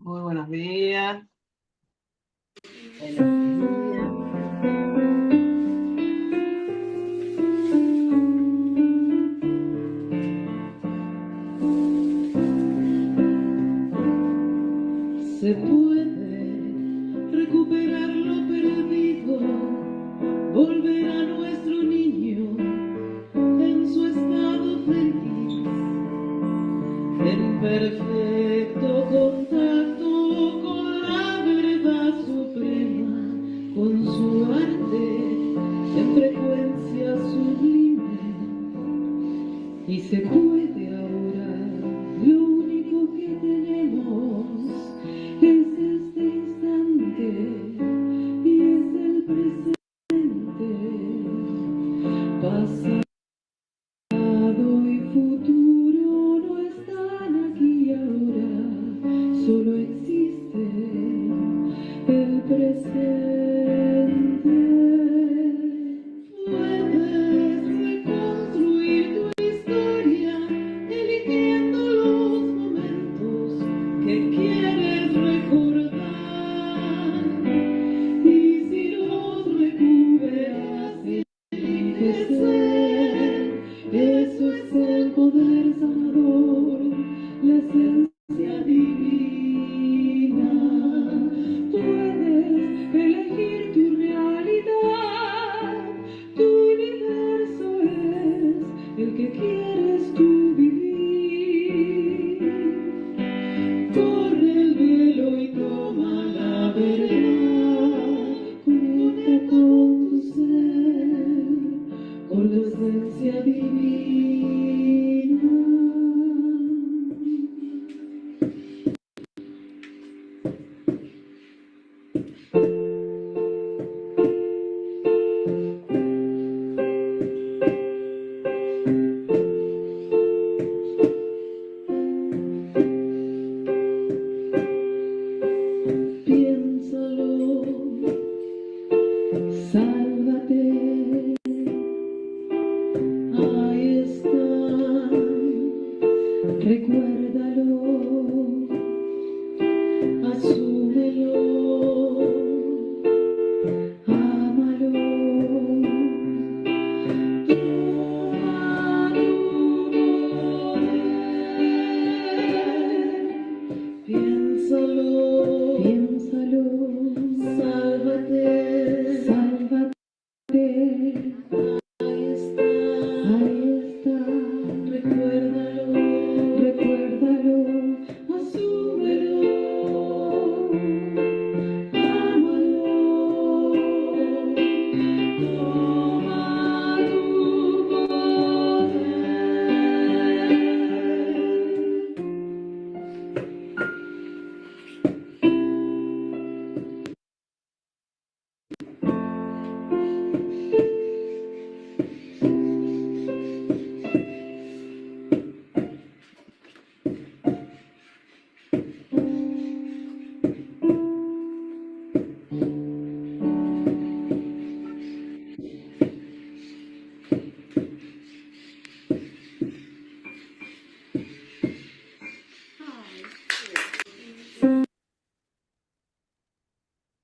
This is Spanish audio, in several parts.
Muy buenos días. Buenos días. Se puede recuperar lo perdido, volver a nuestro niño en su estado feliz, en perfecto contacto con la verdad suprema, con su arte en frecuencia sublime. Y se puede ahora, lo único que tenemos es este instante y es el presente. Pasado y futuro no están aquí ahora, solo existe el presente. Puedes reconstruir tu historia eligiendo los momentos que quieres recordar, y si los recuperas eliges ser. Eso es el poder sanador, la esencia divina. Puedes elegir tu realidad, tu universo es el que quieres tú vivir. Corre el velo y toma la verdad, conecta con tu ser, con la esencia divina. Piénsalo, sálvate, ahí está, recuérdalo, asúmelo, ámalo, toma tu poder. Piénsalo, sálvate, ahí está, recuérdalo, asúmelo, ámalo, toma tu poder.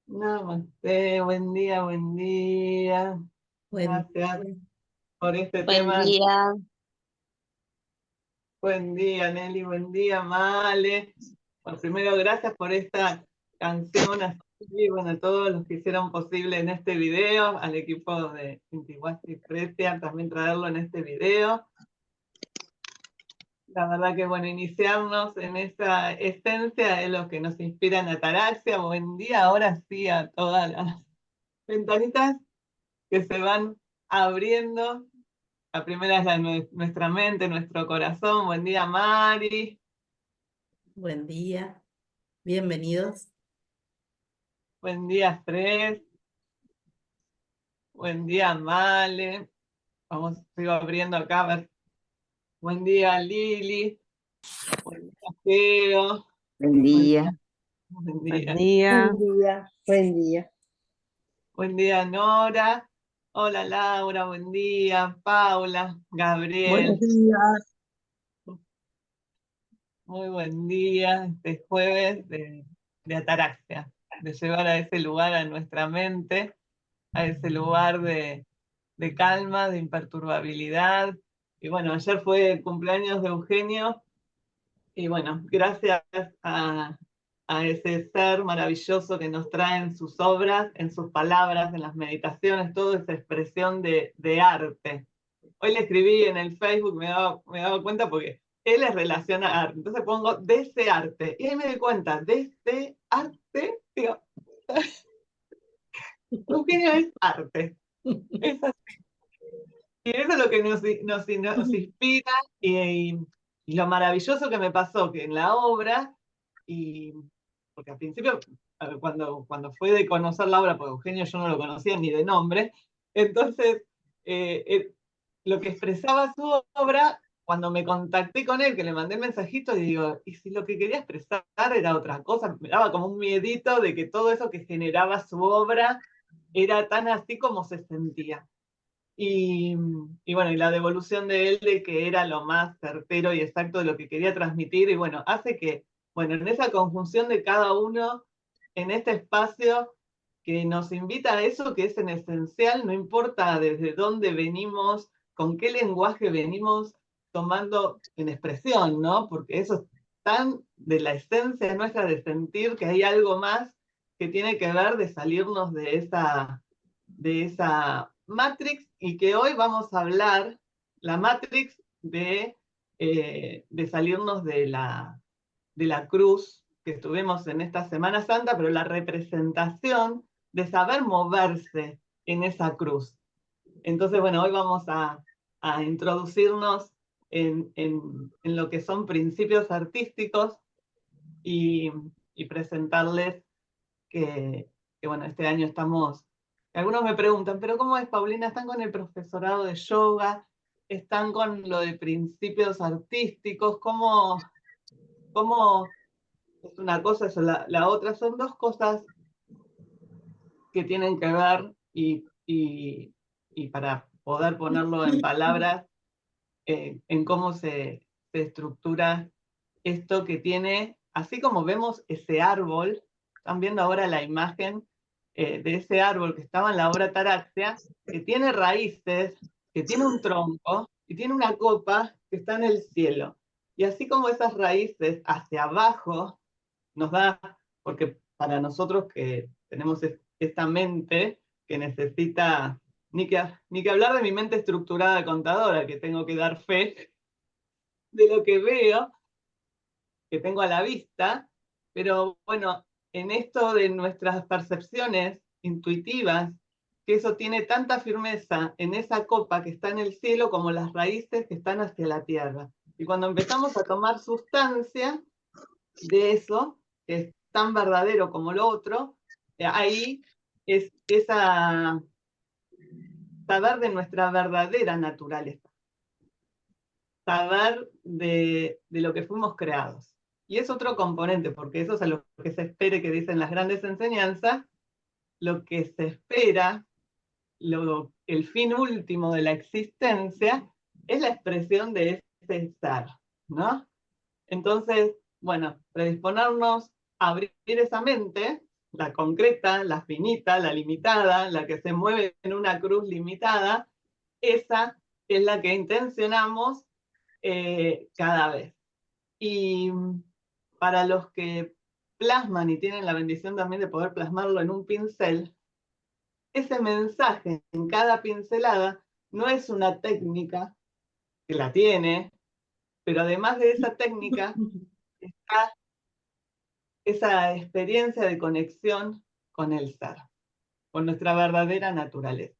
Namaste, buen día, buen día. Buen Gracias día. por este Buen tema. día. Buen día, Nelly, buen día, Male. Bueno, primero, gracias por esta canción, y bueno, a todos los que hicieron posible en este video, al equipo de Intihuasi Precia, también traerlo en este video. La verdad que, bueno, iniciarnos en esa esencia es lo que nos inspira en Ataraxia. Buen día, ahora sí, a todas las ventanitas que se van abriendo. La primera es nuestra mente, nuestro corazón. Buen día, Mari. Buen día. Bienvenidos. Buen día, Fred. Buen día, Male. Vamos, sigo abriendo acá. A ver. Buen día, Lili. Buen día, Geo. Buen día. Buen Buen día. día. Buen día. Buen día, Nora. Hola, Laura. Buen día. Paula. Gabriel. Buenos días. Muy buen día, este jueves de ataraxia, de llevar a ese lugar a nuestra mente, a ese lugar de calma, de imperturbabilidad. Y bueno, ayer fue el cumpleaños de Eugenio, y bueno, gracias a ese ser maravilloso que nos trae en sus obras, en sus palabras, en las meditaciones, toda esa expresión de arte. Hoy le escribí en el Facebook, me daba cuenta porque él es relación a arte. Entonces pongo de ese arte. Y ahí me di cuenta, de ese arte, digo, Eugenio es arte. Es así. Y eso es lo que nos inspira y lo maravilloso que me pasó, que en la obra, y porque al principio, cuando fue de conocer la obra, porque Eugenio yo no lo conocía ni de nombre, entonces lo que expresaba su obra, cuando me contacté con él, que le mandé el mensajito, y digo, ¿y si lo que quería expresar era otra cosa? Me daba como un miedito de que todo eso que generaba su obra era tan así como se sentía. Y bueno, y la devolución de él de que era lo más certero y exacto de lo que quería transmitir, y bueno, hace que, bueno, en esa conjunción de cada uno, en este espacio que nos invita a eso que es en esencial, no importa desde dónde venimos, con qué lenguaje venimos tomando en expresión, ¿no? Porque eso es tan de la esencia nuestra de sentir que hay algo más que tiene que ver de salirnos de esa Matrix, y que hoy vamos a hablar la Matrix de salirnos de la cruz que estuvimos en esta Semana Santa, pero la representación de saber moverse en esa cruz. Entonces, bueno, hoy vamos a introducirnos en lo que son principios artísticos y presentarles que, bueno, este año estamos. Algunos me preguntan, ¿pero cómo es, Paulina? ¿Están con el profesorado de yoga? ¿Están con lo de principios artísticos? ¿Cómo es una cosa, eso la otra? Son dos cosas que tienen que ver y para poder ponerlo en palabras, en cómo se estructura esto que tiene, así como vemos ese árbol, están viendo ahora la imagen de ese árbol que estaba en la obra Ataraxia, que tiene raíces, que tiene un tronco y tiene una copa que está en el cielo. Y así como esas raíces hacia abajo nos da, porque para nosotros que tenemos esta mente que necesita, ni que hablar de mi mente estructurada de contadora, que tengo que dar fe de lo que veo, que tengo a la vista, pero bueno, en esto de nuestras percepciones intuitivas, que eso tiene tanta firmeza en esa copa que está en el cielo como las raíces que están hacia la tierra. Y cuando empezamos a tomar sustancia de eso, que es tan verdadero como lo otro, ahí es esa saber de nuestra verdadera naturaleza, saber de lo que fuimos creados. Y es otro componente, porque eso es a lo que se espera, que dicen las grandes enseñanzas, lo que se espera, el fin último de la existencia, es la expresión de ese ser, ¿no? Entonces, bueno, predisponernos a abrir esa mente, la concreta, la finita, la limitada, la que se mueve en una cruz limitada, esa es la que intencionamos cada vez. Y para los que plasman y tienen la bendición también de poder plasmarlo en un pincel, ese mensaje en cada pincelada no es una técnica, que la tiene, pero además de esa técnica está esa experiencia de conexión con el ser, con nuestra verdadera naturaleza.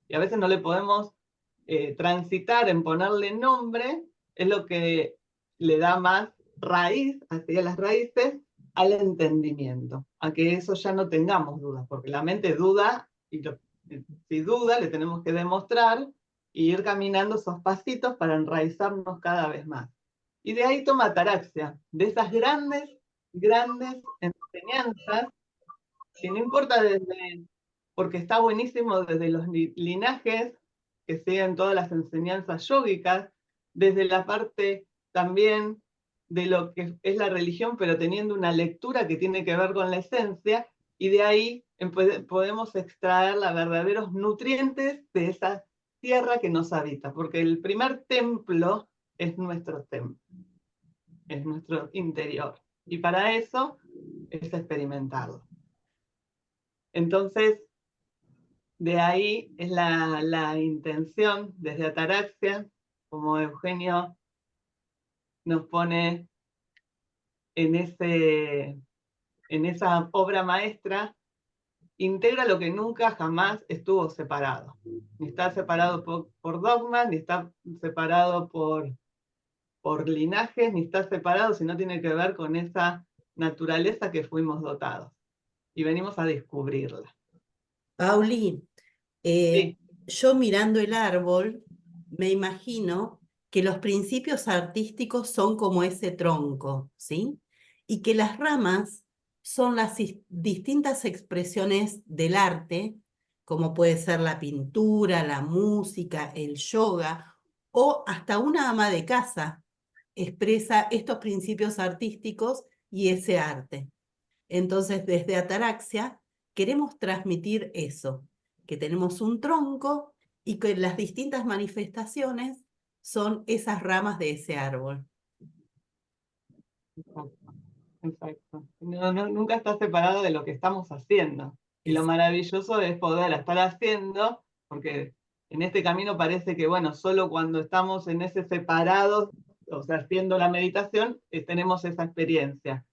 Y a veces no le podemos transitar en ponerle nombre, es lo que le da más raíz, hacia las raíces, al entendimiento, a que eso ya no tengamos dudas, porque la mente duda, y si duda le tenemos que demostrar y ir caminando esos pasitos para enraizarnos cada vez más. Y de ahí toma Ataraxia, de esas grandes, grandes enseñanzas, que no importa porque está buenísimo desde los linajes que siguen todas las enseñanzas yógicas, desde la parte también de lo que es la religión, pero teniendo una lectura que tiene que ver con la esencia, y de ahí podemos extraer los verdaderos nutrientes de esa tierra que nos habita, porque el primer templo es nuestro templo, es nuestro interior, y para eso es experimentarlo. Entonces, de ahí es la intención desde Ataraxia, como Eugenio nos pone en esa obra maestra, integra lo que nunca jamás estuvo separado. Ni está separado por dogmas, ni está separado por linajes, ni está separado, sino tiene que ver con esa naturaleza que fuimos dotados. Y venimos a descubrirla. Pauli, Sí, yo mirando el árbol, me imagino que los principios artísticos son como ese tronco, ¿sí? Y que las ramas son las distintas expresiones del arte, como puede ser la pintura, la música, el yoga, o hasta una ama de casa expresa estos principios artísticos y ese arte. Entonces, desde Ataraxia queremos transmitir eso, que tenemos un tronco y que las distintas manifestaciones son esas ramas de ese árbol. exacto, exacto. Nunca está separado de lo que estamos haciendo. Y lo Es, maravilloso es poder estar haciendo, porque en este camino parece que, bueno, solo cuando estamos en ese separado, o sea, haciendo la meditación, tenemos esa experiencia.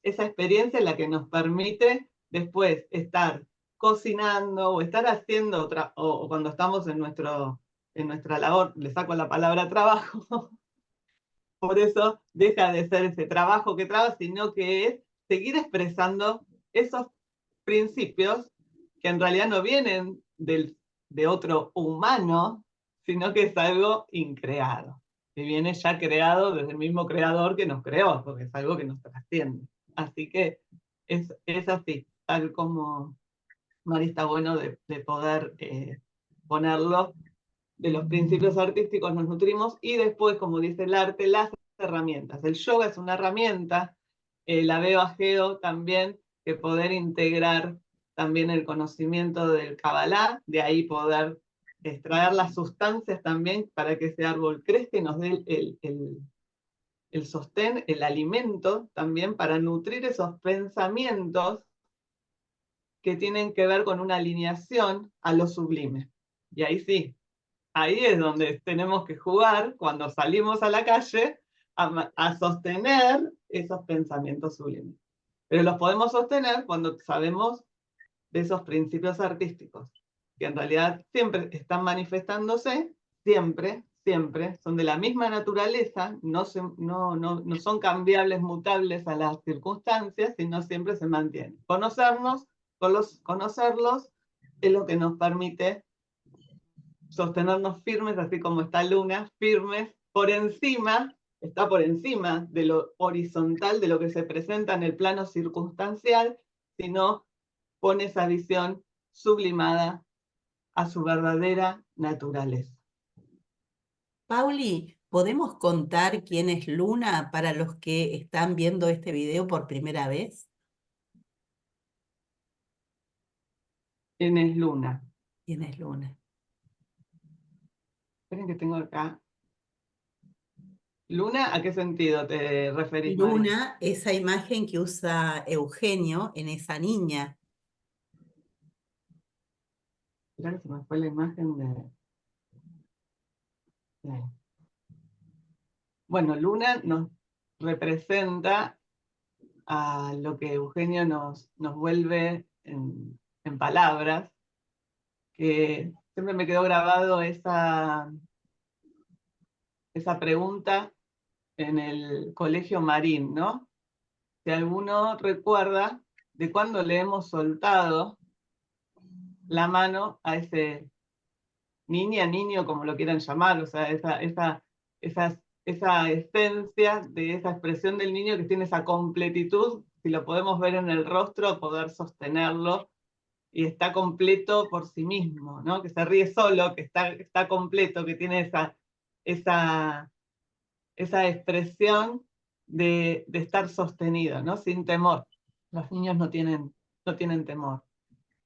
Esa experiencia es la que nos permite después estar cocinando o estar haciendo otra, o cuando estamos en nuestra labor, le saco la palabra trabajo, por eso deja de ser ese trabajo que trabaja, sino que es seguir expresando esos principios que en realidad no vienen de otro humano, sino que es algo increado, que viene ya creado desde el mismo creador que nos creó, porque es algo que nos trasciende. Así que es así, tal como Mari está bueno de poder ponerlo. De los principios artísticos nos nutrimos y después, como dice el arte, las herramientas. El yoga es una herramienta, la veo a Geo también, que poder integrar también el conocimiento del Kabbalah, de ahí poder extraer las sustancias también para que ese árbol crezca y nos dé el sostén, el alimento también para nutrir esos pensamientos que tienen que ver con una alineación a lo sublime. Y ahí sí, ahí es donde tenemos que jugar cuando salimos a la calle a sostener esos pensamientos sublimes. Pero los podemos sostener cuando sabemos de esos principios artísticos, que en realidad siempre están manifestándose, siempre, siempre, son de la misma naturaleza, no son cambiables, mutables a las circunstancias, sino siempre se mantienen. Conocerlos es lo que nos permite sostenernos firmes, así como está Luna, firmes, está por encima de lo horizontal, de lo que se presenta en el plano circunstancial, sino pone esa visión sublimada a su verdadera naturaleza. Pauli, ¿podemos contar quién es Luna para los que están viendo este video por primera vez? ¿Quién es Luna? ¿Quién es Luna? Esperen que tengo acá. ¿Luna a qué sentido te referís, Mari? Luna, esa imagen que usa Eugenio en esa niña. Mirá que se me fue la imagen de... Bueno, Luna nos representa a lo que Eugenio nos vuelve en palabras, que siempre me quedó grabado esa pregunta en el colegio Marín, ¿no? Si alguno recuerda de cuándo le hemos soltado la mano a ese niño, como lo quieran llamar, o sea, esa esencia de esa expresión del niño que tiene esa completitud, si lo podemos ver en el rostro, poder sostenerlo y está completo por sí mismo, ¿no? Que se ríe solo, que está completo, que tiene esa expresión de estar sostenido, ¿no? Sin temor. Los niños no tienen temor.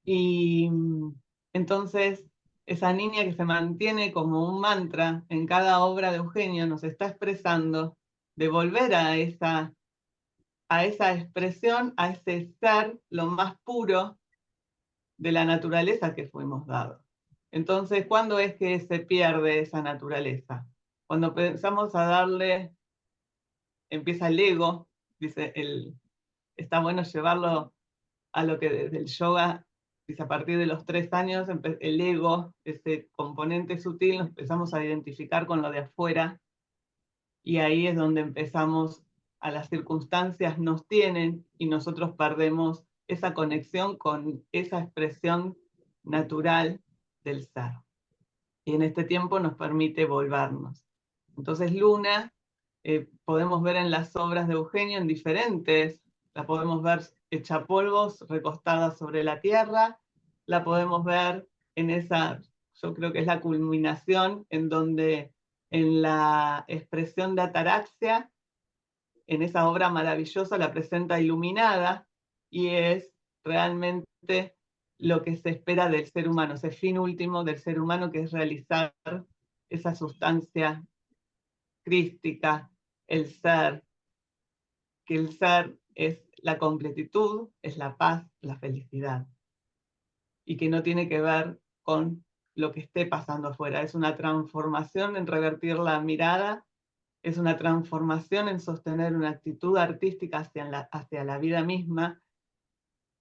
Y entonces, esa niña que se mantiene como un mantra en cada obra de Eugenio nos está expresando de volver a esa expresión, a ese ser lo más puro de la naturaleza que fuimos dados. Entonces, ¿cuándo es que se pierde esa naturaleza? Cuando empezamos a darle, empieza el ego, dice, está bueno llevarlo a lo que desde el yoga, dice, a partir de los 3 años, el ego, ese componente sutil, nos empezamos a identificar con lo de afuera, y ahí es donde empezamos, a las circunstancias nos tienen, y nosotros perdemos esa conexión con esa expresión natural del ser. Y en este tiempo nos permite volvernos. Entonces Luna, podemos ver en las obras de Eugenio en diferentes, la podemos ver hecha polvos, recostada sobre la tierra, la podemos ver en esa, yo creo que es la culminación, en donde en la expresión de ataraxia, en esa obra maravillosa la presenta iluminada, y es realmente lo que se espera del ser humano, ese fin último del ser humano, que es realizar esa sustancia crística, el ser, que el ser es la completitud, es la paz, la felicidad, y que no tiene que ver con lo que esté pasando afuera. Es una transformación en revertir la mirada, es una transformación en sostener una actitud artística hacia la vida misma,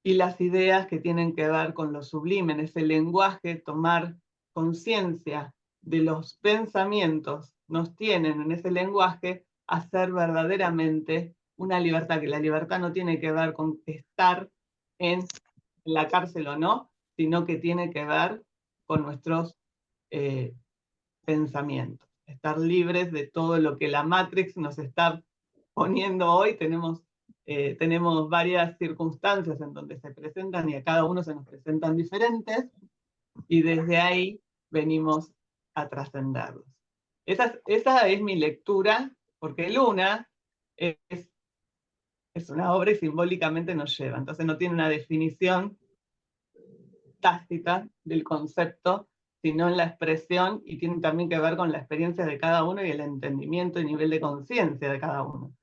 y las ideas que tienen que ver con lo sublime, en ese lenguaje, tomar conciencia de los pensamientos, nos tienen en ese lenguaje a ser verdaderamente una libertad, que la libertad no tiene que ver con estar en la cárcel o no, sino que tiene que ver con nuestros pensamientos, estar libres de todo lo que la Matrix nos está poniendo hoy. Tenemos varias circunstancias en donde se presentan, y a cada uno se nos presentan diferentes, y desde ahí venimos a trascenderlos. Esa es mi lectura, porque Luna es una obra y simbólicamente nos lleva, entonces no tiene una definición tácita del concepto, sino en la expresión, y tiene también que ver con la experiencia de cada uno y el entendimiento y nivel de conciencia de cada uno.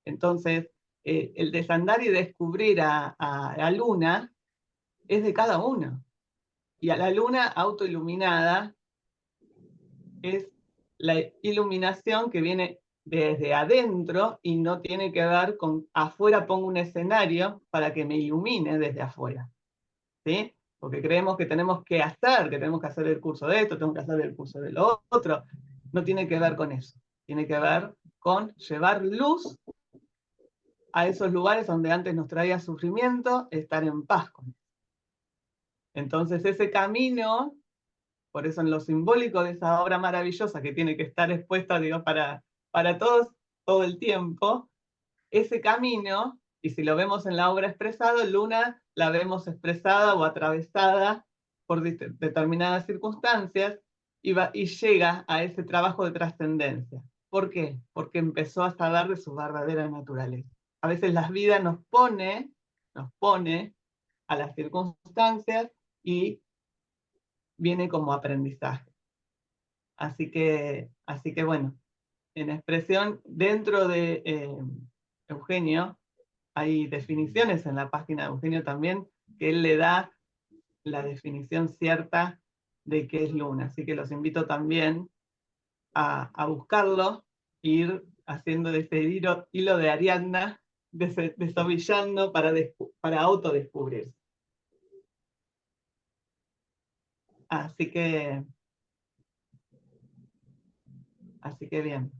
Entonces, el desandar y descubrir a Luna es de cada uno. Y a la Luna autoiluminada es la iluminación que viene desde adentro y no tiene que ver con afuera pongo un escenario para que me ilumine desde afuera, ¿sí? Porque creemos que tenemos que hacer el curso de esto, tengo que hacer el curso de lo otro. No tiene que ver con eso. Tiene que ver con llevar luz a esos lugares donde antes nos traía sufrimiento, estar en paz con eso. Entonces ese camino, por eso en lo simbólico de esa obra maravillosa que tiene que estar expuesta, digo, para todos todo el tiempo, ese camino, y si lo vemos en la obra expresado, Luna la vemos expresada o atravesada por determinadas circunstancias, y llega a ese trabajo de trascendencia. ¿Por qué? Porque empezó a saber de su verdadera naturaleza. A veces la vida nos pone a las circunstancias y viene como aprendizaje. Así que bueno, en expresión, dentro de Eugenio, hay definiciones en la página de Eugenio también, que él le da la definición cierta de qué es Luna. Así que los invito también a buscarlo, ir haciendo de ese hilo de Ariadna, desovillando para autodescubrirse. Así que bien.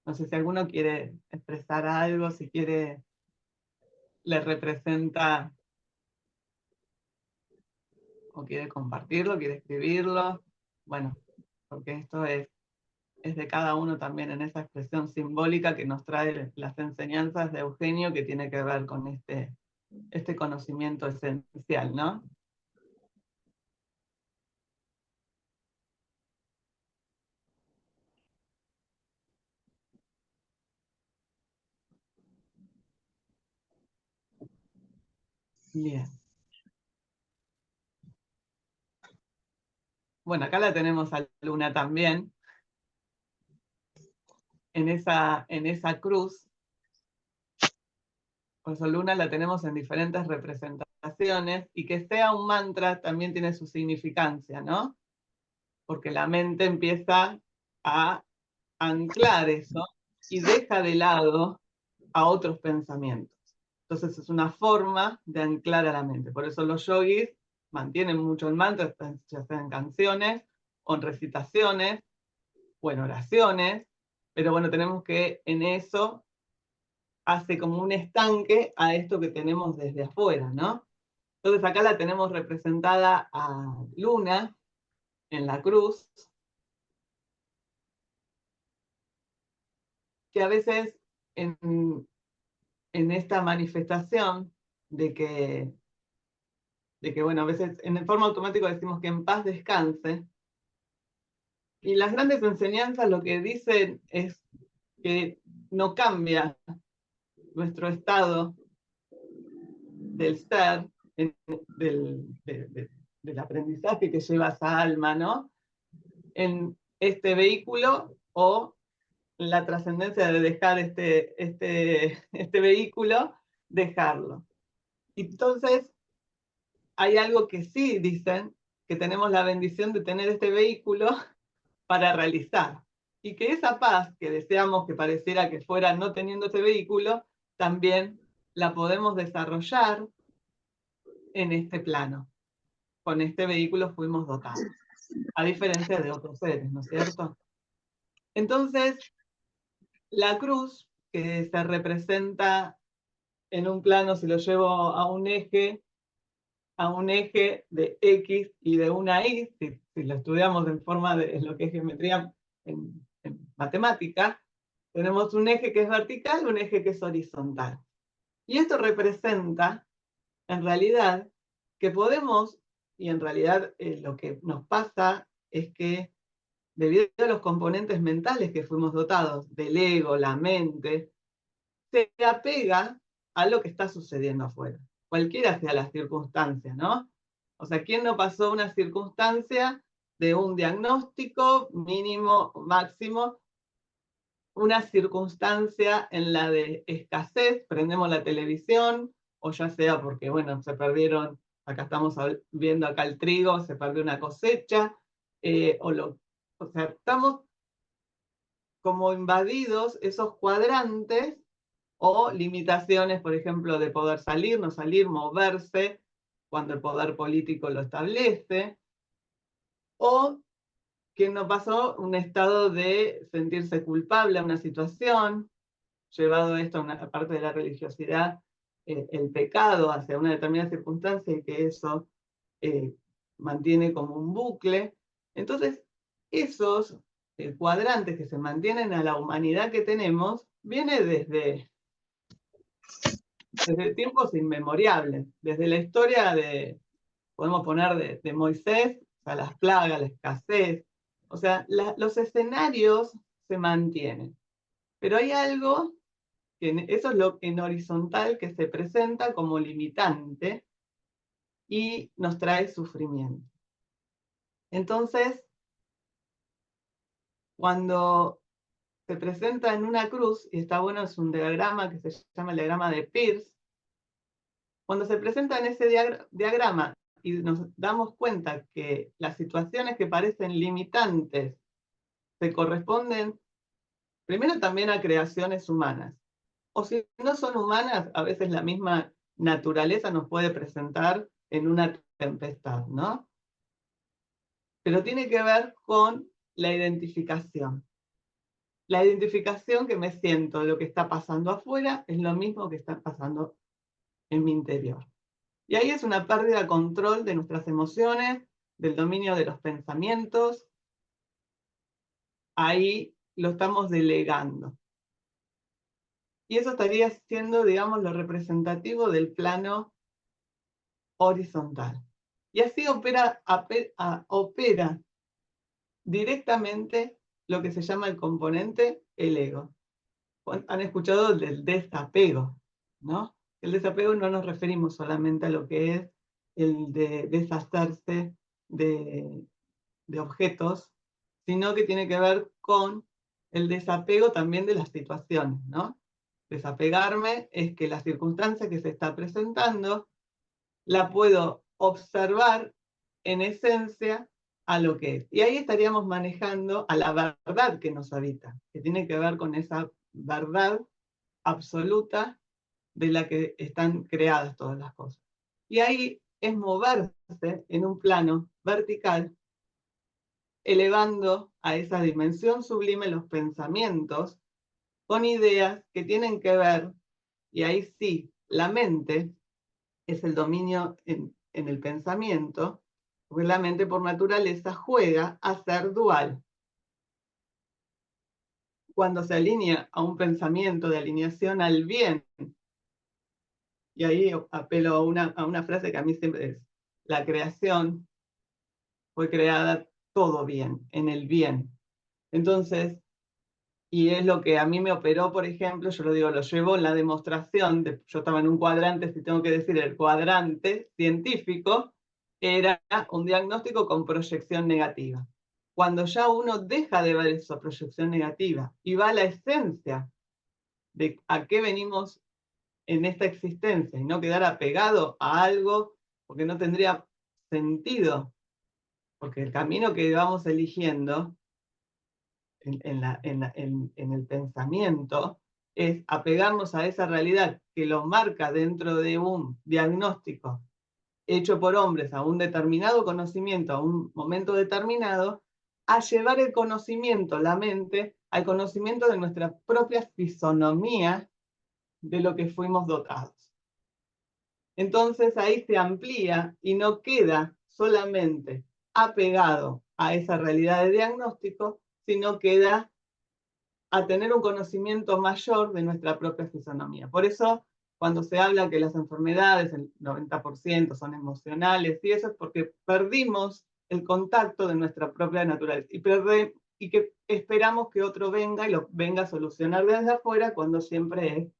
No sé si alguno quiere expresar algo, si le representa o quiere compartirlo, quiere escribirlo. Bueno, porque esto es de cada uno también, en esa expresión simbólica que nos trae las enseñanzas de Eugenio, que tiene que ver con este conocimiento esencial, ¿no? Bien. Bueno, acá la tenemos a Luna también, en esa cruz. Por eso Luna la tenemos en diferentes representaciones, y que sea un mantra también tiene su significancia, ¿no? Porque la mente empieza a anclar eso y deja de lado a otros pensamientos. Entonces es una forma de anclar a la mente. Por eso los yogis mantienen mucho el mantra, ya sea en canciones, o en recitaciones, o en oraciones, pero bueno, tenemos que en eso hace como un estanque a esto que tenemos desde afuera, ¿no? Entonces acá la tenemos representada a Luna en la cruz, que a veces en esta manifestación de que, bueno, a veces en forma automática decimos que en paz descanse, y las grandes enseñanzas lo que dicen es que no cambia nuestro estado del ser, del aprendizaje que lleva esa alma, ¿no? En este vehículo, o la trascendencia de dejar este vehículo, dejarlo. Entonces, hay algo que sí dicen, que tenemos la bendición de tener este vehículo para realizar. Y que esa paz que deseamos que pareciera que fuera no teniendo ese vehículo, también la podemos desarrollar en este plano. Con este vehículo fuimos dotados, a diferencia de otros seres, ¿no es cierto? Entonces, la cruz, que se representa en un plano, si lo llevo a un eje de X y de una Y, si lo estudiamos en forma de lo que es geometría en matemática, tenemos un eje que es vertical, un eje que es horizontal. Y esto representa, en realidad, que podemos, y en realidad lo que nos pasa es que, debido a los componentes mentales que fuimos dotados, del ego, la mente, se apega a lo que está sucediendo afuera, cualquiera sea la circunstancia, ¿no? O sea, ¿quién no pasó una circunstancia de un diagnóstico mínimo, máximo, una circunstancia en la de escasez, prendemos la televisión, o ya sea porque, bueno, se perdieron, acá estamos viendo acá el trigo, se perdió una cosecha, o sea, estamos como invadidos esos cuadrantes, o limitaciones, por ejemplo, de poder salir, no salir, moverse, cuando el poder político lo establece, o que no pasó un estado de sentirse culpable a una situación, llevado esto a una parte de la religiosidad, el pecado hacia una determinada circunstancia, y que eso mantiene como un bucle. Entonces, esos cuadrantes que se mantienen a la humanidad que tenemos, viene desde tiempos inmemoriales, desde la historia podemos poner de Moisés, o sea, las plagas, la escasez, o sea, los escenarios se mantienen. Pero hay algo, eso es lo en horizontal, que se presenta como limitante y nos trae sufrimiento. Entonces, cuando se presenta en una cruz, y está bueno, es un diagrama que se llama el diagrama de Peirce, cuando se presenta en ese diagrama y nos damos cuenta que las situaciones que parecen limitantes se corresponden primero también a creaciones humanas, o si no son humanas, a veces la misma naturaleza nos puede presentar en una tempestad, ¿no? Pero tiene que ver con la identificación. La identificación que me siento de lo que está pasando afuera es lo mismo que está pasando en mi interior. Y ahí es una pérdida de control de nuestras emociones, del dominio de los pensamientos. Ahí lo estamos delegando. Y eso estaría siendo, digamos, lo representativo del plano horizontal. Y así opera directamente lo que se llama el componente, el ego. Han escuchado del desapego, ¿no? El desapego no nos referimos solamente a lo que es el de deshacerse de objetos, sino que tiene que ver con el desapego también de las situaciones, ¿no? Desapegarme es que la circunstancia que se está presentando la puedo observar en esencia a lo que es. Y ahí estaríamos manejando a la verdad que nos habita, que tiene que ver con esa verdad absoluta de la que están creadas todas las cosas. Y ahí es moverse en un plano vertical, elevando a esa dimensión sublime los pensamientos con ideas que tienen que ver, y ahí sí, la mente es el dominio en el pensamiento, porque la mente por naturaleza juega a ser dual. Cuando se alinea a un pensamiento de alineación al bien, y ahí apelo a una frase que a mí siempre es, la creación fue creada todo bien, en el bien. Entonces, y es lo que a mí me operó, por ejemplo, yo lo digo, lo llevo en la demostración, yo estaba en un cuadrante, si tengo que decir el cuadrante científico, era un diagnóstico con proyección negativa. Cuando ya uno deja de ver esa proyección negativa y va a la esencia de a qué venimos en esta existencia y no quedar apegado a algo, porque no tendría sentido, porque el camino que vamos eligiendo en el pensamiento es apegarnos a esa realidad que lo marca dentro de un diagnóstico hecho por hombres a un determinado conocimiento, a un momento determinado, a llevar el conocimiento, la mente, al conocimiento de nuestra propia fisonomía de lo que fuimos dotados. Entonces ahí se amplía y no queda solamente apegado a esa realidad de diagnóstico, sino queda a tener un conocimiento mayor de nuestra propia fisonomía. Por eso, cuando se habla que las enfermedades, el 90% son emocionales, y eso es porque perdimos el contacto de nuestra propia naturaleza y que esperamos que otro venga y lo venga a solucionar desde afuera cuando siempre es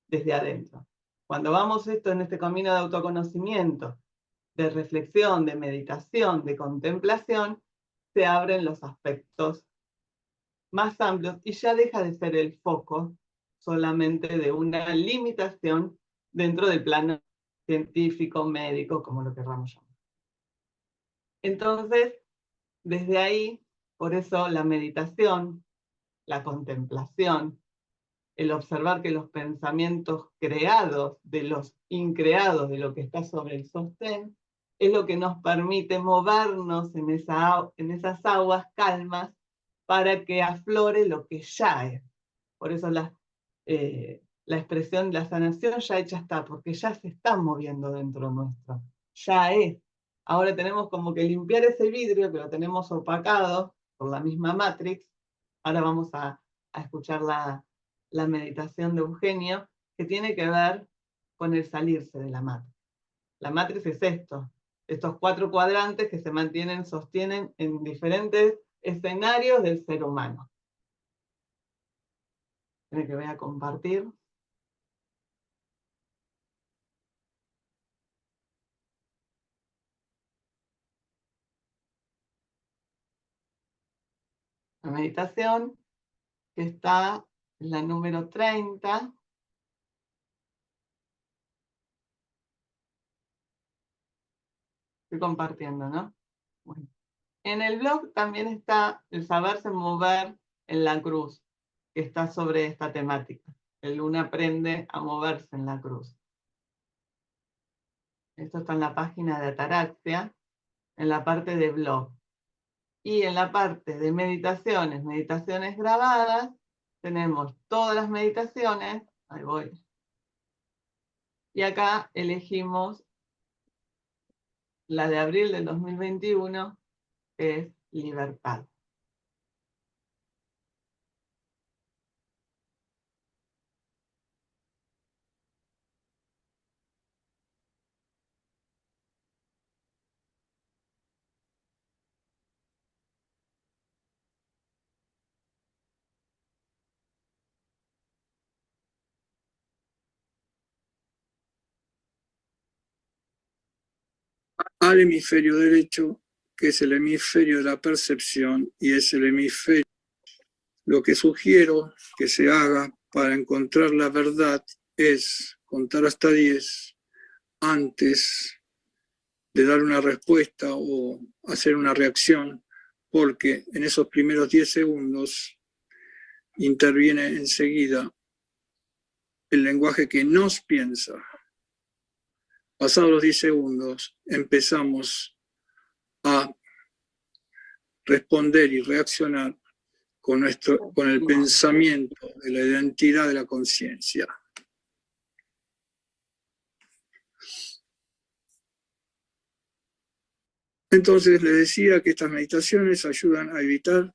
desde adentro. Cuando vamos esto en este camino de autoconocimiento, de reflexión, de meditación, de contemplación, se abren los aspectos más amplios y ya deja de ser el foco solamente de una limitación dentro del plano científico, médico, como lo querramos llamar. Entonces, desde ahí, por eso la meditación, la contemplación, el observar que los pensamientos creados de los increados, de lo que está sobre el sostén, es lo que nos permite movernos en esas aguas calmas para que aflore lo que ya es. Por eso la expresión, la sanación ya hecha está, porque ya se está moviendo dentro nuestro, ya es. Ahora tenemos como que limpiar ese vidrio que lo tenemos opacado por la misma Matrix. Ahora vamos a escuchar la meditación de Eugenio, que tiene que ver con el salirse de la Matrix. La Matrix es esto, estos 4 cuadrantes que se mantienen, sostienen en diferentes escenarios del ser humano. Tiene que voy a compartir. La meditación, que está en la número 30. Estoy compartiendo, ¿no? Bueno. En el blog también está el saberse mover en la cruz, que está sobre esta temática. El uno aprende a moverse en la cruz. Esto está en la página de Ataraxia, en la parte de blog. Y en la parte de meditaciones, meditaciones grabadas, tenemos todas las meditaciones. Ahí voy. Y acá elegimos la de abril del 2021, que es libertad. al hemisferio derecho, que es el hemisferio de la percepción y es el hemisferio. Lo que sugiero que se haga para encontrar la verdad es contar hasta 10 antes de dar una respuesta o hacer una reacción, porque en esos primeros 10 segundos interviene enseguida el lenguaje que nos piensa. Pasados los 10 segundos empezamos a responder y reaccionar con el pensamiento de la identidad de la conciencia. Entonces les decía que estas meditaciones ayudan a evitar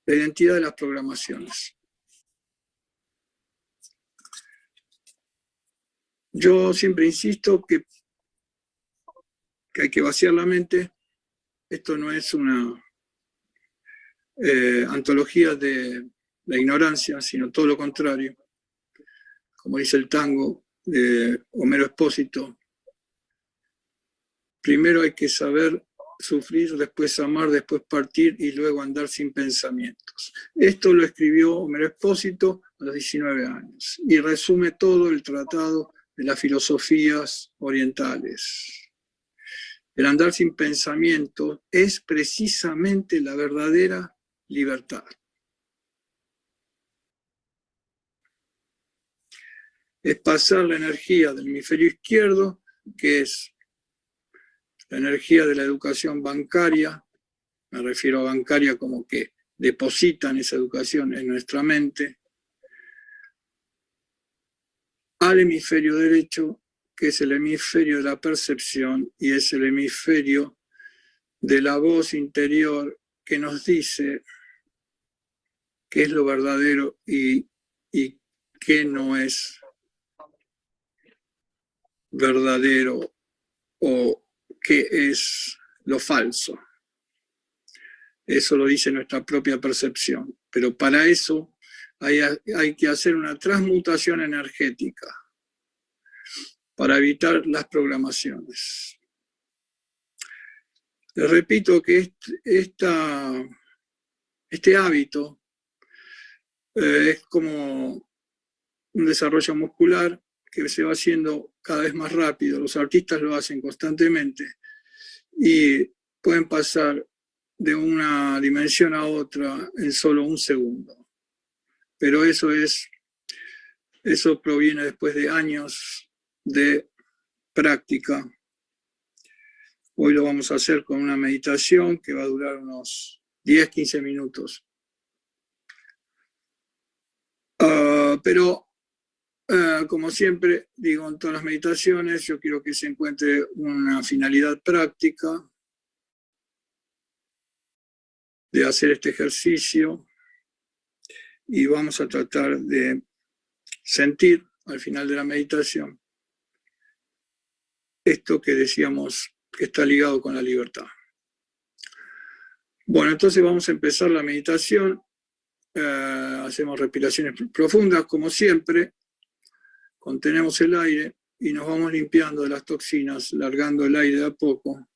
la identidad de las programaciones. Yo siempre insisto que hay que vaciar la mente. Esto no es una antología de la ignorancia, sino todo lo contrario. Como dice el tango de Homero Expósito, primero hay que saber sufrir, después amar, después partir y luego andar sin pensamientos. Esto lo escribió Homero Expósito a los 19 años y resume todo el tratado de las filosofías orientales. El andar sin pensamiento es precisamente la verdadera libertad. Es pasar la energía del hemisferio izquierdo, que es la energía de la educación bancaria, me refiero a bancaria como que depositan esa educación en nuestra mente, al hemisferio derecho, que es el hemisferio de la percepción y es el hemisferio de la voz interior que nos dice qué es lo verdadero y qué no es verdadero o qué es lo falso. Eso lo dice nuestra propia percepción. Pero para eso hay que hacer una transmutación energética para evitar las programaciones. Les repito que este hábito es como un desarrollo muscular que se va haciendo cada vez más rápido. Los artistas lo hacen constantemente y pueden pasar de una dimensión a otra en solo un segundo. Pero eso proviene después de años de práctica. Hoy lo vamos a hacer con una meditación que va a durar unos 10-15 minutos. Pero como siempre digo en todas las meditaciones, yo quiero que se encuentre una finalidad práctica de hacer este ejercicio y vamos a tratar de sentir al final de la meditación esto que decíamos que está ligado con la libertad. Bueno, entonces vamos a empezar la meditación. Hacemos respiraciones profundas como siempre. Contenemos el aire y nos vamos limpiando de las toxinas, largando el aire de a poco.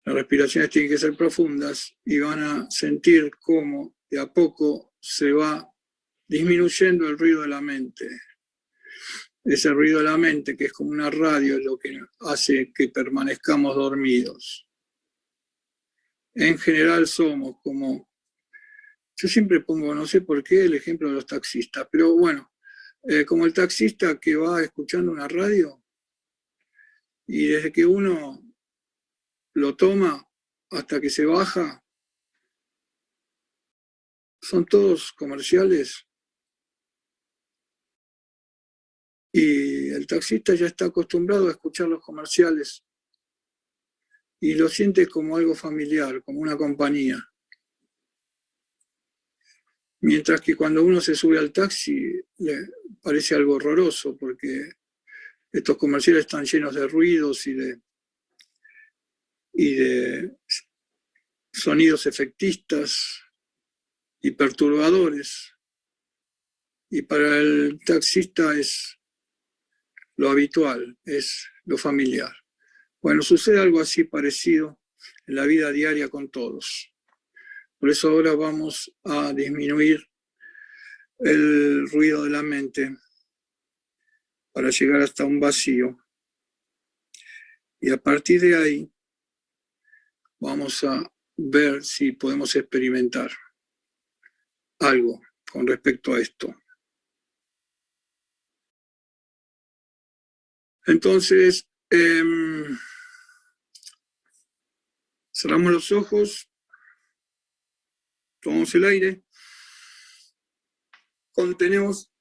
Las respiraciones tienen que ser profundas y van a sentir cómo de a poco se va disminuyendo el ruido de la mente. Ese ruido de la mente, que es como una radio, es lo que hace que permanezcamos dormidos. En general somos como... Yo siempre pongo, no sé por qué, el ejemplo de los taxistas, pero bueno, como el taxista que va escuchando una radio y desde que uno lo toma hasta que se baja, son todos comerciales. Y el taxista ya está acostumbrado a escuchar los comerciales y lo siente como algo familiar, como una compañía. Mientras que cuando uno se sube al taxi le parece algo horroroso porque estos comerciales están llenos de ruidos y de sonidos efectistas y perturbadores. Y para el taxista lo habitual, es lo familiar. Bueno, sucede algo así parecido en la vida diaria con todos. Por eso ahora vamos a disminuir el ruido de la mente para llegar hasta un vacío. Y a partir de ahí vamos a ver si podemos experimentar algo con respecto a esto. Entonces, cerramos los ojos, tomamos el aire, contenemos,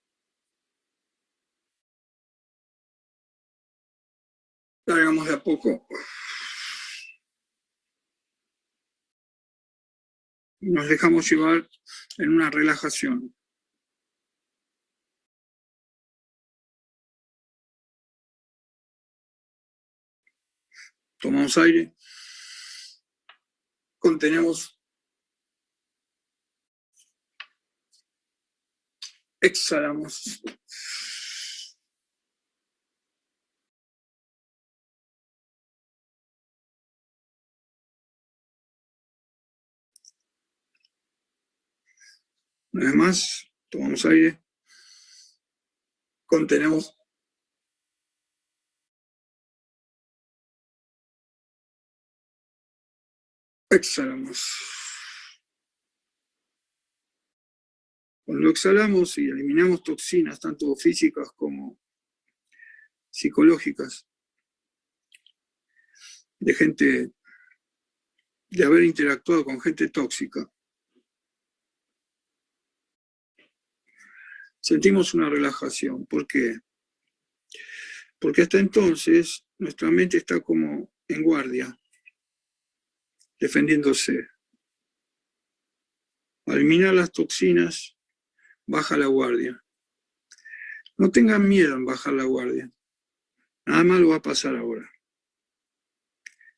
largamos de a poco. Nos dejamos llevar en una relajación. Tomamos aire, contenemos, exhalamos. Una vez más, tomamos aire, contenemos, exhalamos. Cuando exhalamos y eliminamos toxinas, tanto físicas como psicológicas, de gente, de haber interactuado con gente tóxica, sentimos una relajación. ¿Por qué? Porque hasta entonces nuestra mente está como en guardia, defendiéndose. Al eliminar las toxinas, baja la guardia. No tengan miedo en bajar la guardia. Nada malo va a pasar ahora.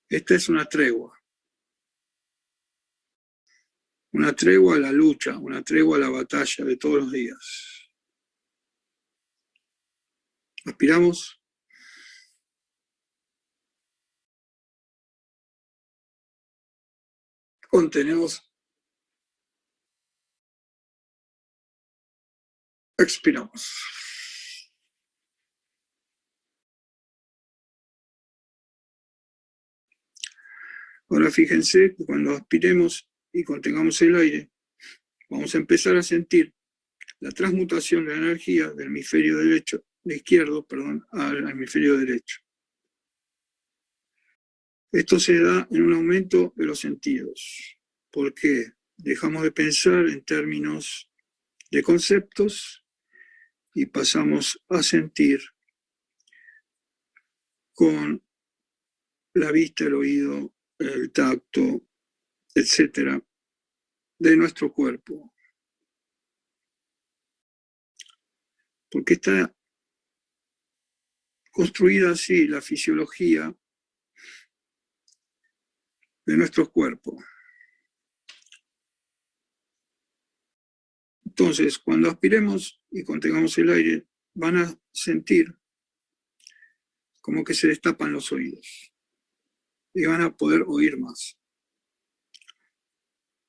Esta es una tregua. Una tregua a la lucha, una tregua a la batalla de todos los días. Aspiramos. Contenemos. Expiramos. Ahora fíjense que cuando aspiremos y contengamos el aire, vamos a empezar a sentir la transmutación de la energía del hemisferio derecho, de izquierdo, perdón, al hemisferio derecho. Esto se da en un aumento de los sentidos, porque dejamos de pensar en términos de conceptos y pasamos a sentir con la vista, el oído, el tacto, etcétera, de nuestro cuerpo. Porque está construida así la fisiología de nuestro cuerpo. Entonces, cuando aspiremos y contengamos el aire, van a sentir como que se destapan los oídos y van a poder oír más.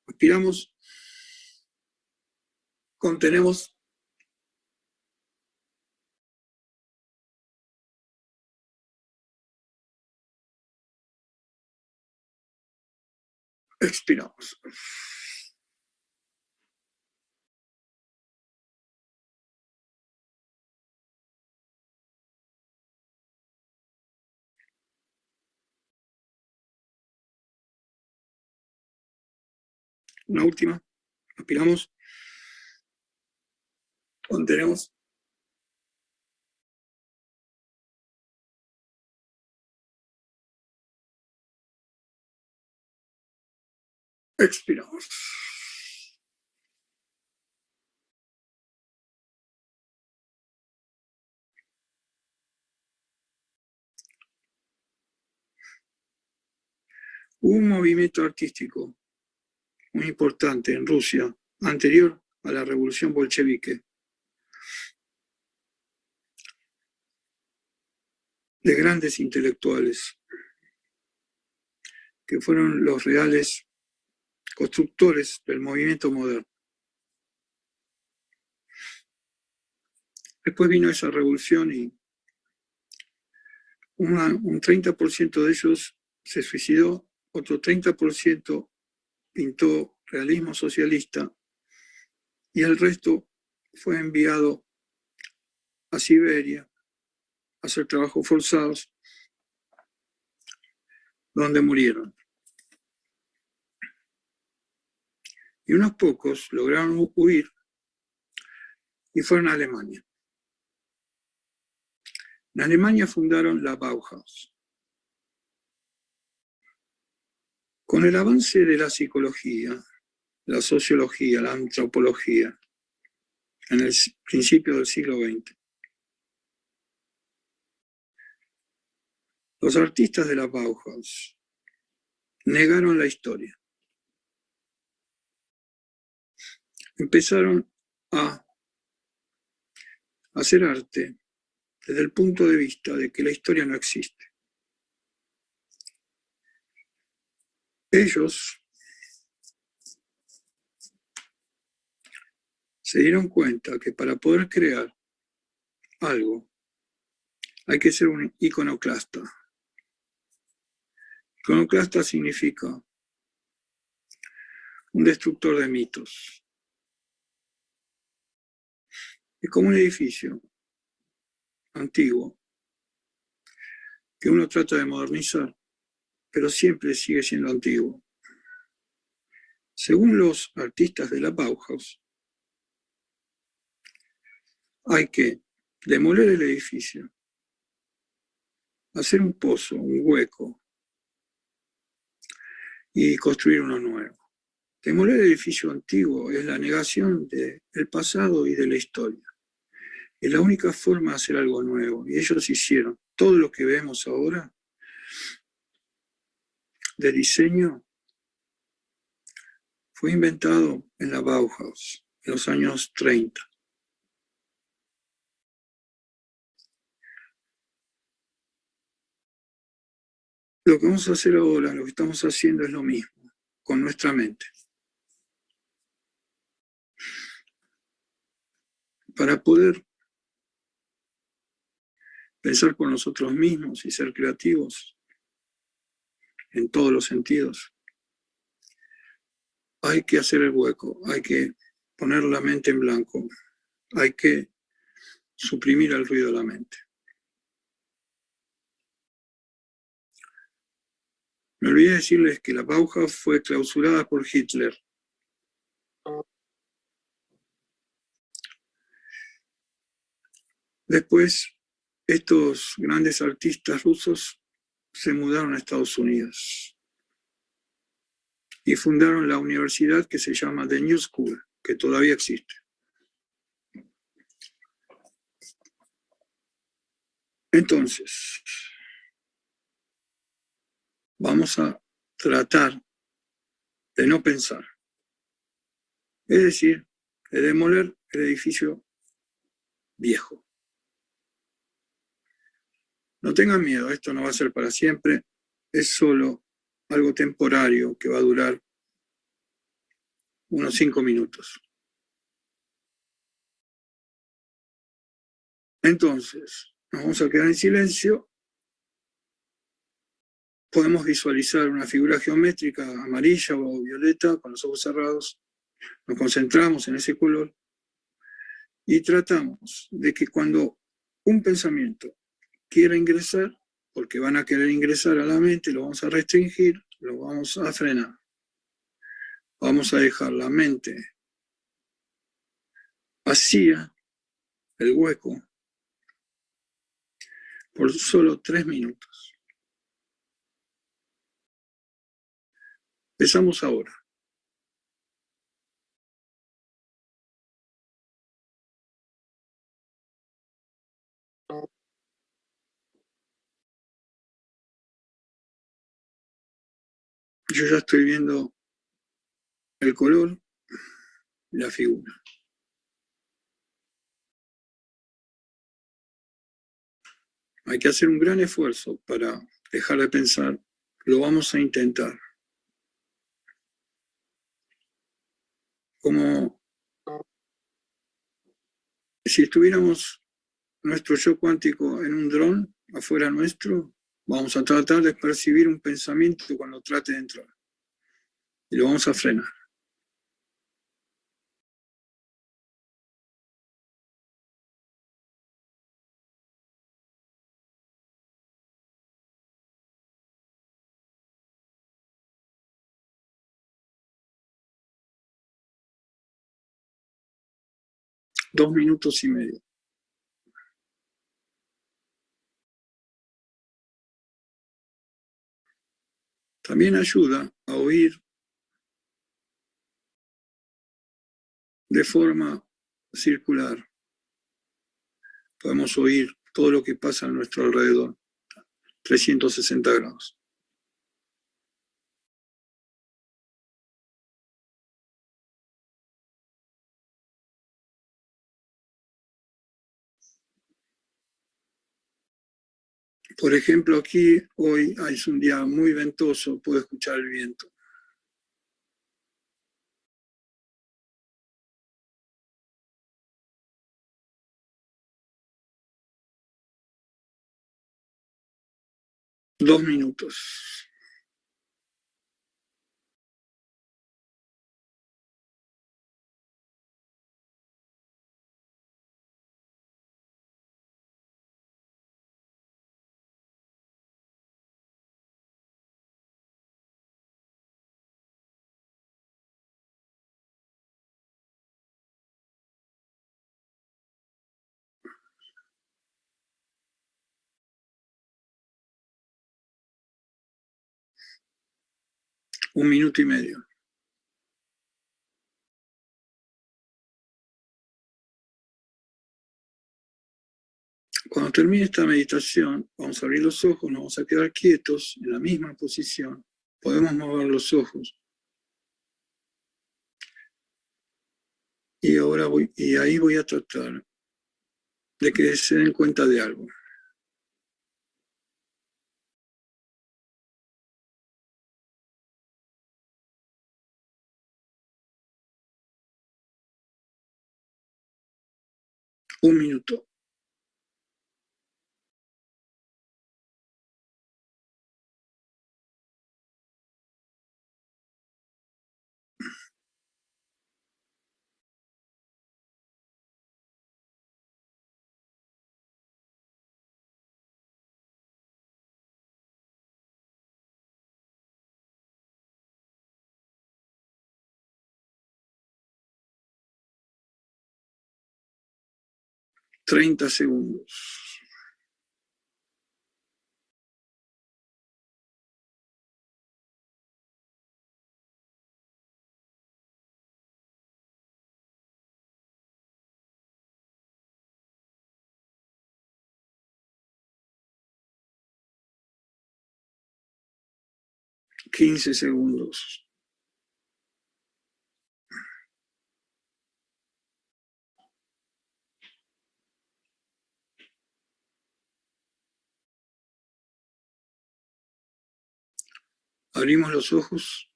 Aspiramos, contenemos, expiramos. Una última. Aspiramos, contenemos, expiramos. Hubo un movimiento artístico muy importante en Rusia, anterior a la revolución bolchevique, de grandes intelectuales, que fueron los reales constructores del movimiento moderno. Después vino esa revolución y un 30% de ellos se suicidó, otro 30% pintó realismo socialista y el resto fue enviado a Siberia a hacer trabajos forzados, donde murieron. Y unos pocos lograron huir y fueron a Alemania. En Alemania fundaron la Bauhaus. Con el avance de la psicología, la sociología, la antropología, en el principio del siglo XX, los artistas de la Bauhaus negaron la historia. Empezaron a hacer arte desde el punto de vista de que la historia no existe. Ellos se dieron cuenta que para poder crear algo hay que ser un iconoclasta. Iconoclasta significa un destructor de mitos. Es como un edificio antiguo que uno trata de modernizar, pero siempre sigue siendo antiguo. Según los artistas de la Bauhaus, hay que demoler el edificio, hacer un pozo, un hueco, y construir uno nuevo. Demoler el edificio antiguo es la negación del pasado y de la historia. Es la única forma de hacer algo nuevo. Y ellos hicieron todo lo que vemos ahora de diseño. Fue inventado en la Bauhaus en los años 30. Lo que vamos a hacer ahora, lo que estamos haciendo es lo mismo, con nuestra mente. Para poder pensar por nosotros mismos y ser creativos en todos los sentidos, hay que hacer el hueco, hay que poner la mente en blanco, hay que suprimir el ruido de la mente. Me olvidé decirles que la Bauhaus fue clausurada por Hitler. Después, estos grandes artistas rusos se mudaron a Estados Unidos y fundaron la universidad que se llama The New School, que todavía existe. Entonces, vamos a tratar de no pensar, es decir, de demoler el edificio viejo. No tengan miedo, esto no va a ser para siempre, es solo algo temporario que va a durar unos 5 minutos. Entonces, nos vamos a quedar en silencio. Podemos visualizar una figura geométrica amarilla o violeta con los ojos cerrados. Nos concentramos en ese color y tratamos de que cuando un pensamiento quiera ingresar, porque van a querer ingresar a la mente, lo vamos a restringir, lo vamos a frenar. Vamos a dejar la mente vacía, el hueco, por solo 3 minutos. Empezamos ahora. Yo ya estoy viendo el color y la figura. Hay que hacer un gran esfuerzo para dejar de pensar. Lo vamos a intentar. Como si estuviéramos nuestro yo cuántico en un dron afuera nuestro, vamos a tratar de percibir un pensamiento cuando trate de entrar. Y lo vamos a frenar. Dos minutos y medio. También ayuda a oír de forma circular. Podemos oír todo lo que pasa a nuestro alrededor, 360 grados. Por ejemplo, aquí hoy es un día muy ventoso, puedo escuchar el viento. Dos minutos. Un minuto y medio. Cuando termine esta meditación, vamos a abrir los ojos, nos vamos a quedar quietos en la misma posición. Podemos mover los ojos. Y ahí voy a tratar de que se den cuenta de algo. Un minuto. Treinta segundos. Quince segundos. Abrimos los ojos.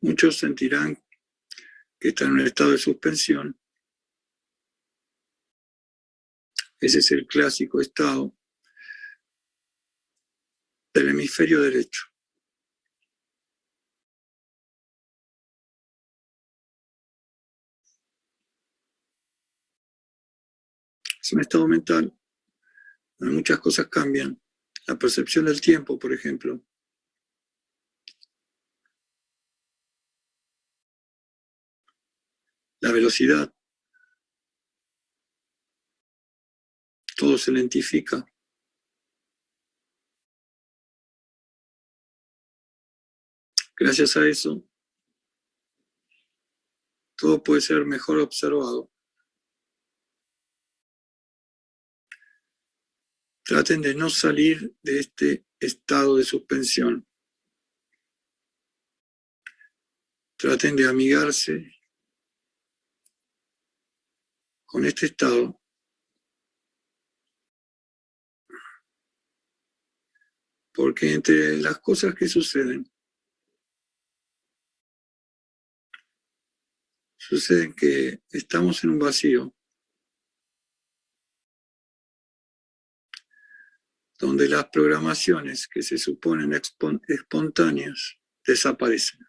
Muchos sentirán que están en un estado de suspensión. Ese es el clásico estado del hemisferio derecho. Es un estado mental donde muchas cosas cambian. La percepción del tiempo, por ejemplo. La velocidad. Todo se lentifica. Gracias a eso, todo puede ser mejor observado. Traten de no salir de este estado de suspensión. Traten de amigarse con este estado, porque entre las cosas que suceden que estamos en un vacío donde las programaciones que se suponen espontáneas desaparecen.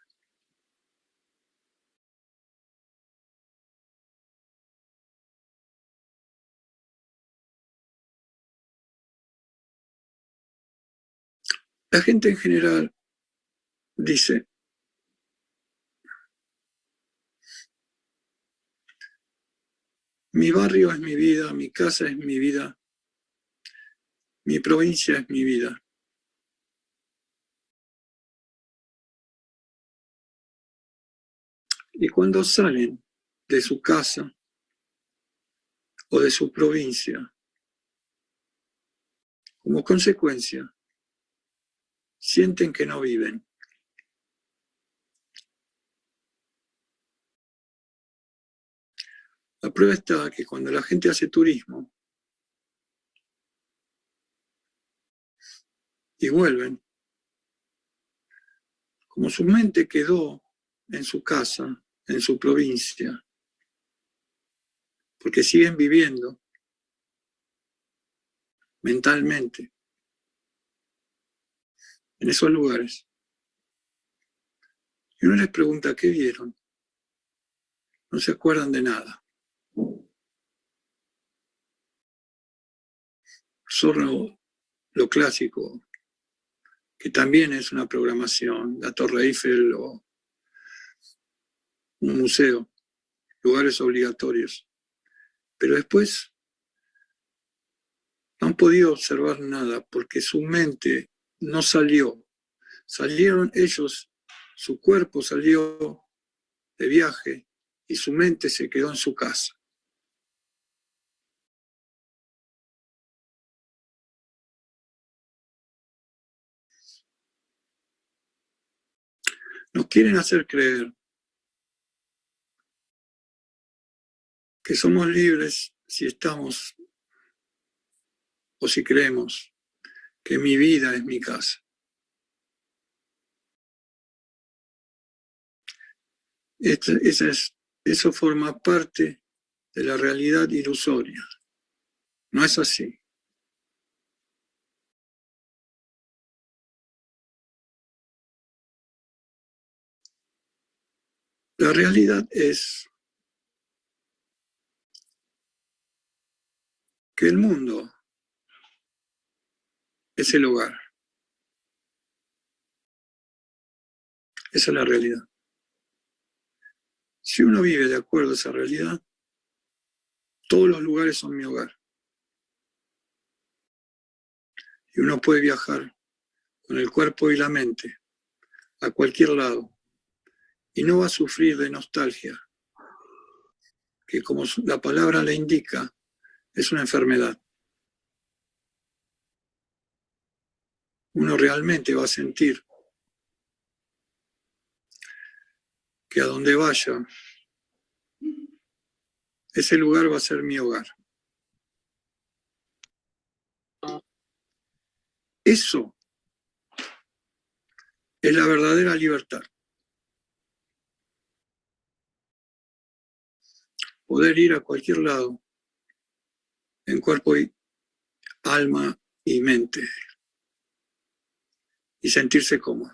La gente en general dice, mi barrio es mi vida, mi casa es mi vida, mi provincia es mi vida. Y cuando salen de su casa o de su provincia, como consecuencia, sienten que no viven. La prueba está que cuando la gente hace turismo y vuelven, como su mente quedó en su casa, en su provincia, porque siguen viviendo mentalmente en esos lugares, y uno les pregunta qué vieron, no se acuerdan de nada. Solo lo clásico, que también es una programación, la Torre Eiffel o un museo, lugares obligatorios. Pero después no han podido observar nada porque su mente no salió. Salieron ellos, su cuerpo salió de viaje y su mente se quedó en su casa. Nos quieren hacer creer que somos libres si estamos o si creemos que mi vida es mi casa. Eso forma parte de la realidad ilusoria. No es así. La realidad es que el mundo es el hogar. Esa es la realidad. Si uno vive de acuerdo a esa realidad, todos los lugares son mi hogar. Y uno puede viajar con el cuerpo y la mente a cualquier lado y no va a sufrir de nostalgia, que como la palabra le indica, es una enfermedad. Uno realmente va a sentir que a donde vaya, ese lugar va a ser mi hogar. Eso es la verdadera libertad. Poder ir a cualquier lado en cuerpo y alma y mente y sentirse cómodo.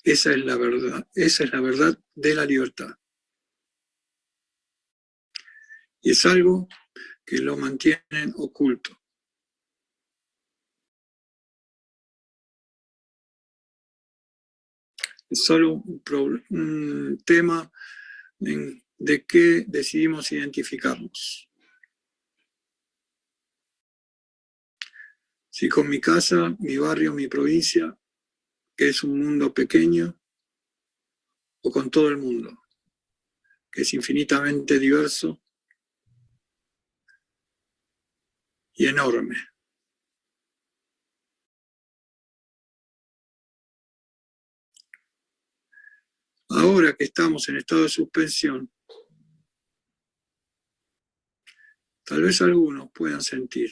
Esa es la verdad de la libertad. Y es algo que lo mantienen oculto. Es solo un tema de qué decidimos identificarnos. Si con mi casa, mi barrio, mi provincia, que es un mundo pequeño, o con todo el mundo, que es infinitamente diverso y enorme. ahora que estamos en estado de suspensión, tal vez algunos puedan sentir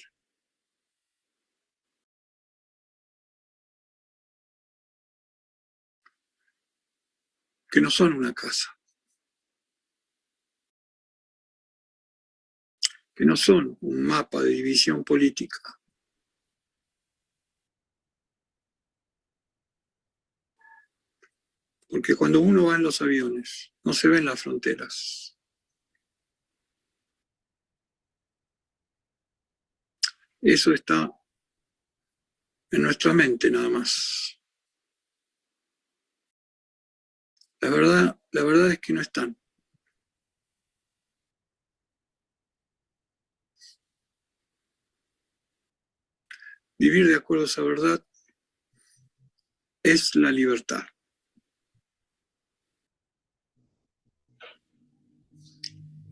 que no son una casa, que no son un mapa de división política, porque cuando uno va en los aviones no se ven las fronteras. Eso está en nuestra mente nada más. La verdad es que no están. Vivir de acuerdo a esa verdad es la libertad.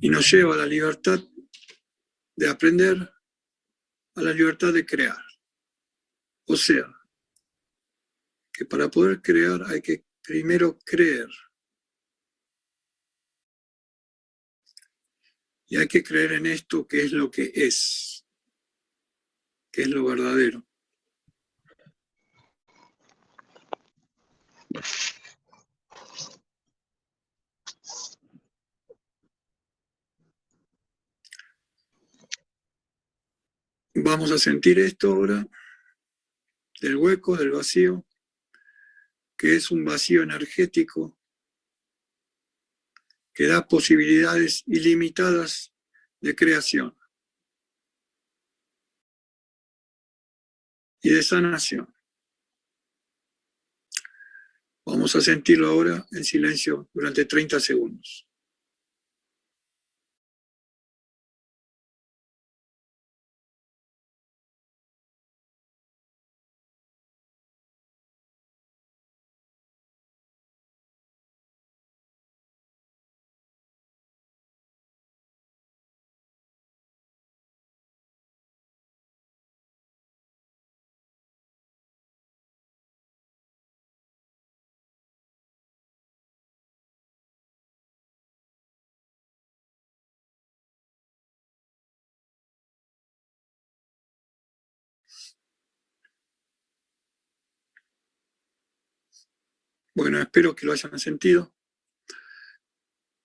Y nos lleva a la libertad de aprender, a la libertad de crear. O sea, que para poder crear hay que primero creer. Y hay que creer en esto que es lo que es lo verdadero. Vamos a sentir esto ahora, del hueco, del vacío, que es un vacío energético que da posibilidades ilimitadas de creación y de sanación. Vamos a sentirlo ahora en silencio durante 30 segundos. Bueno, espero que lo hayan sentido.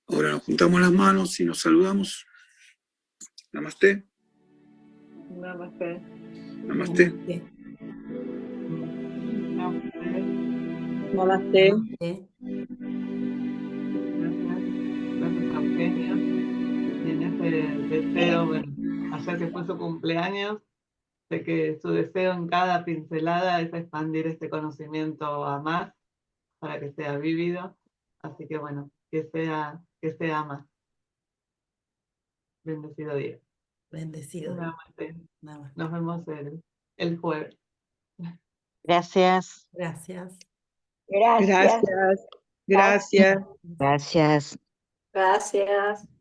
Ahora nos juntamos las manos y nos saludamos. Namaste. Namaste. Namaste. Namaste. Namaste. Namaste. Gracias a Eugenio. Y en ese deseo, bueno, ayer que fue su cumpleaños, de que su deseo en cada pincelada es expandir este conocimiento a más para que sea vívido. Así que bueno, que sea más. Bendecido día. Bendecido. Namaste. Namaste. Nos vemos el jueves. Gracias. Gracias. Gracias. Gracias. Gracias. Gracias. Gracias.